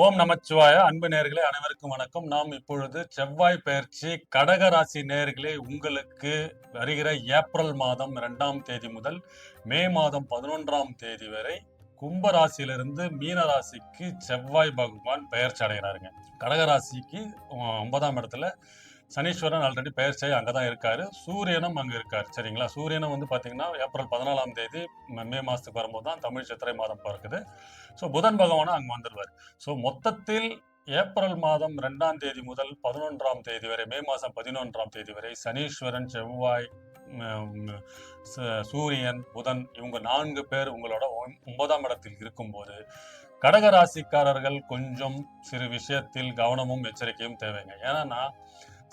ஓம் நமச்சிவாய. அன்பு நேயர்களே அனைவருக்கும் வணக்கம். நாம் இப்பொழுது செவ்வாய் பெயர்ச்சி கடக ராசி நேயர்களே, உங்களுக்கு வருகிற ஏப்ரல் மாதம் 2ஆம் தேதி முதல் மே மாதம் 11ஆம் தேதி வரை கும்ப ராசியிலிருந்து மீன ராசிக்கு செவ்வாய் பகவான் பெயர்ச்சி அடைகிறாருங்க. கடக ராசிக்கு 9ஆம் இடத்துல சனீஸ்வரன் ஆல்ரெடி பெயர்ச்சியாகி அங்கதான் இருக்காரு. சூரியனும் அங்க இருக்காரு. சரிங்களா? சூரியனும் வந்து பாத்தீங்கன்னா ஏப்ரல் 14ஆம் தேதி மே மாசத்துக்கு வரும்போது தான் தமிழ் சித்திரை மாதம் பிறக்குது. ஸோ புதன் பகவானும் அங்க வந்துருவாரு. ஸோ மொத்தத்தில் ஏப்ரல் மாதம் 2ஆம் தேதி முதல் 11ஆம் தேதி வரை, மே மாசம் 11ஆம் தேதி வரை சனீஸ்வரன், செவ்வாய், சூரியன், புதன் இவங்க 4 பேர் உங்களோட 9ஆம் இடத்தில் இருக்கும்போது கடக ராசிக்காரர்கள் கொஞ்சம் சிறு விஷயத்தில் கவனமும் எச்சரிக்கையும் தேவைங்க. ஏன்னா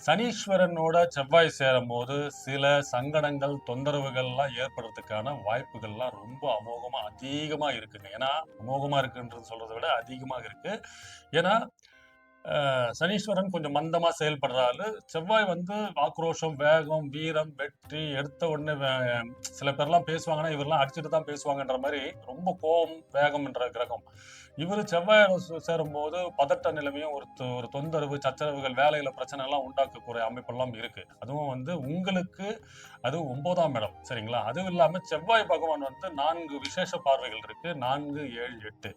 சனீஸ்வரனோட செவ்வாய் சேரும் போது சில சங்கடங்கள், தொந்தரவுகள்லாம் ஏற்படுறதுக்கான வாய்ப்புகள்லாம் ரொம்ப அமோகமா அதிகமா இருக்குங்க. ஏன்னா அமோகமா இருக்குன்றது சொல்றதை விட அதிகமாக இருக்கு. ஏன்னா சனீஸ்வரன் கொஞ்சம் மந்தமா செயல்படுற ஆளு. செவ்வாய் வந்து ஆக்ரோஷம், வேகம், வீரம், வெற்றி எடுத்த உடனே சில பேர்லாம் பேசுவாங்கன்னா இவரெல்லாம் அடிச்சுட்டு தான் பேசுவாங்கன்ற மாதிரி ரொம்ப கோபம், வேகம் என்ற கிரகம். இவரு செவ்வாயோட சேரும்போது பதட்ட நிலைமையும் ஒரு தொந்தரவு, சச்சரவுகள், வேலையில பிரச்சனை எல்லாம் உண்டாக்கக்கூடிய அமைப்பெல்லாம் இருக்கு. அதுவும் வந்து உங்களுக்கு அது 9ஆம் இடம். சரிங்களா? அதுவும் இல்லாம செவ்வாய் பகவான் வந்து 4 விசேஷ பார்வைகள் இருக்கு. 4, 7, 8.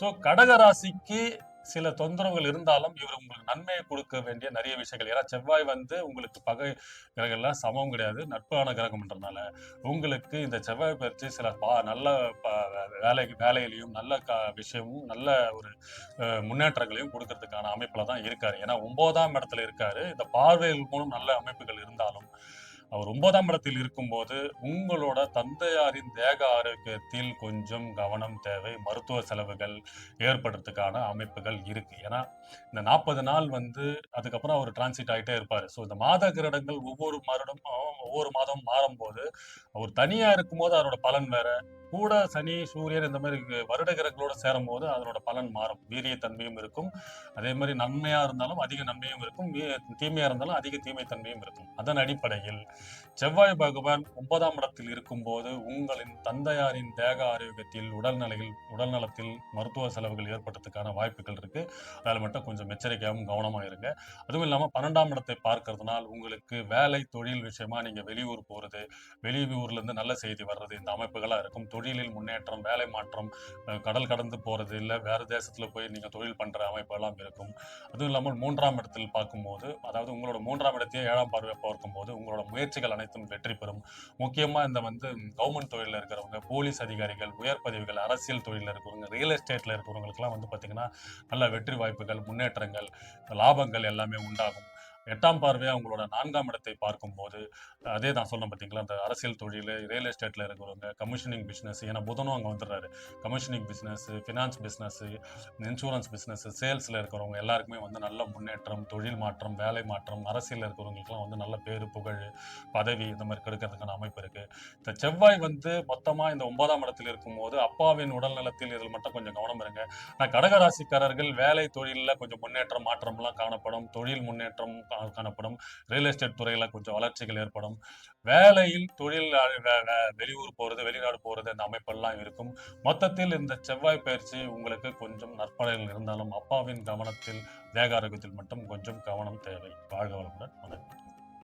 ஸோ கடக ராசிக்கு சில தொந்தரவுகள் இருந்தாலும் இவர் உங்களுக்கு நன்மையை கொடுக்க வேண்டிய நிறைய விஷயங்கள். ஏன்னா செவ்வாய் வந்து உங்களுக்கு பகை கிரகம் எல்லாம் சமம் கிடையாது, நட்பான கிரகம்ன்றதுனால உங்களுக்கு இந்த செவ்வாய் பயிற்சி சில நல்ல வேலையிலையும் நல்ல விஷயமும் நல்ல ஒரு முன்னேற்றங்களையும் கொடுக்கறதுக்கான அமைப்புல தான் இருக்காரு. ஏன்னா 9ஆம் இடத்துல இருக்காரு. இந்த பார்வைகள் மூலம் நல்ல அமைப்புகள் இருந்தாலும் அவர் 9ஆம் இடத்தில் இருக்கும்போது உங்களோட தந்தையாரின் தேக ஆரோக்கியத்தில் கொஞ்சம் கவனம் தேவை. மருத்துவ செலவுகள் ஏற்படுறதுக்கான அமைப்புகள் இருக்கு. ஏன்னா இந்த 40 நாள் வந்து அதுக்கப்புறம் அவர் டிரான்சிட் ஆகிட்டே இருப்பாரு. ஸோ இந்த மாத கிரகங்கள் ஒவ்வொரு மாதம் மாறும்போது அவர் தனியா இருக்கும்போது அதோட பலன் வேற. கூட சனி, சூரியன் இந்த மாதிரி வருட கிரகங்களோட சேரும்போது அதனோட பலன் மாறும். வீரிய தன்மையும் இருக்கும். அதே மாதிரி நன்மையா இருந்தாலும் அதிக நன்மையும் இருக்கும். தீமையா இருந்தாலும் அதிக தீமை தன்மையும் இருக்கும். அதன் அடிப்படையில் செவ்வாய் பகவான் 9ஆம் இடத்தில் இருக்கும்போது உங்களின் தந்தையாரின் தேக ஆரோக்கியத்தில், உடல் நலத்தில் மருத்துவ செலவுகள் ஏற்படுறதுக்கான வாய்ப்புகள் இருக்கு. அதில் மட்டும் கொஞ்சம் எச்சரிக்கையாகவும் கவனமா இருங்க. அதுவும் இல்லாம 12ஆம் இடத்தை பார்க்கறதுனால் உங்களுக்கு வேலை, தொழில் விஷயமா நீங்க வெளியூர் போறது, வெளியூர்ல இருந்து நல்ல செய்தி வர்றது, இந்த அமைப்புகளா இருக்கும். தொழிலில் முன்னேற்றம், வேலை மாற்றம், கடல் கடந்து போறது, இல்ல வேற தேசத்துல போய் நீங்க தொழில் பண்ற அமைப்பு எல்லாம் இருக்கும். அதுவும் இல்லாமல் 3ஆம் இடத்தில் பார்க்கும்போது, அதாவது உங்களோட 3ஆம் இடத்தையே 7ஆம் பார்வையா பார்க்கும்போது உங்களோட முயற்சிகள் அனைத்தும் வெற்றி பெறும். முக்கியமா இந்த வந்து கவர்மெண்ட் தொழில இருக்கிறவங்க, போலீஸ் அதிகாரிகள், உயர் பதவிகள், அரசியல் தொழில இருக்கிறவங்க, ரியல் எஸ்டேட்ல இருக்கிறவங்களுக்கெல்லாம் வந்து பாத்தீங்கன்னா நல்ல வெற்றி வாய்ப்புகள், முன்னேற்றங்கள், லாபங்கள் எல்லாமே உண்டாகும். 8ஆம் பார்வையா உங்களோட 4ஆம் இடத்தை பார்க்கும்போது அதே நான் சொன்னேன் பார்த்தீங்களா, அந்த அரசியல் தொழில், ரியல் எஸ்டேட்ல இருக்கிறவங்க, கமிஷனிங் பிசினஸ், ஏன்னா புதனும் அங்கே வந்துடுறாரு. Commissioning business, finance business, insurance business, சேல்ஸ்ல இருக்கிறவங்க எல்லாருக்குமே வந்து நல்ல முன்னேற்றம், தொழில் மாற்றம், வேலை மாற்றம், அரசியல் இருக்கிறவங்களுக்குலாம் வந்து நல்ல பேரு, புகழ், பதவி இந்த மாதிரி கிடைக்கிறதுக்கான அமைப்பு இருக்கு. இந்த செவ்வாய் வந்து மொத்தமா இந்த 9ஆம் இடத்தில் இருக்கும்போது அப்பாவின் உடல் நலத்தில் இதில் மட்டும் கொஞ்சம் கவனம் இருங்க. நான் கடகராசிக்காரர்கள் வேலை தொழிலில் கொஞ்சம் முன்னேற்றம், மாற்றம்லாம் காணப்படும். தொழில் முன்னேற்றம் காணப்படும். ரியல் எஸ்டேட் துறையில கொஞ்சம் வளர்ச்சிகள் ஏற்படும். வேலையில் தொழில் வெளியூர் போறது, வெளிநாடு போறது அந்த அமைப்பெல்லாம் இருக்கும். மொத்தத்தில் இந்த செவ்வாய் பயிற்சி உங்களுக்கு கொஞ்சம் நற்பலன்கள் இருந்தாலும் அப்பாவின் கவனத்தில், தேக ஆரோக்கியத்தில் மட்டும் கொஞ்சம் கவனம் தேவை. வாழ்க வளமுடன். வணக்கம்.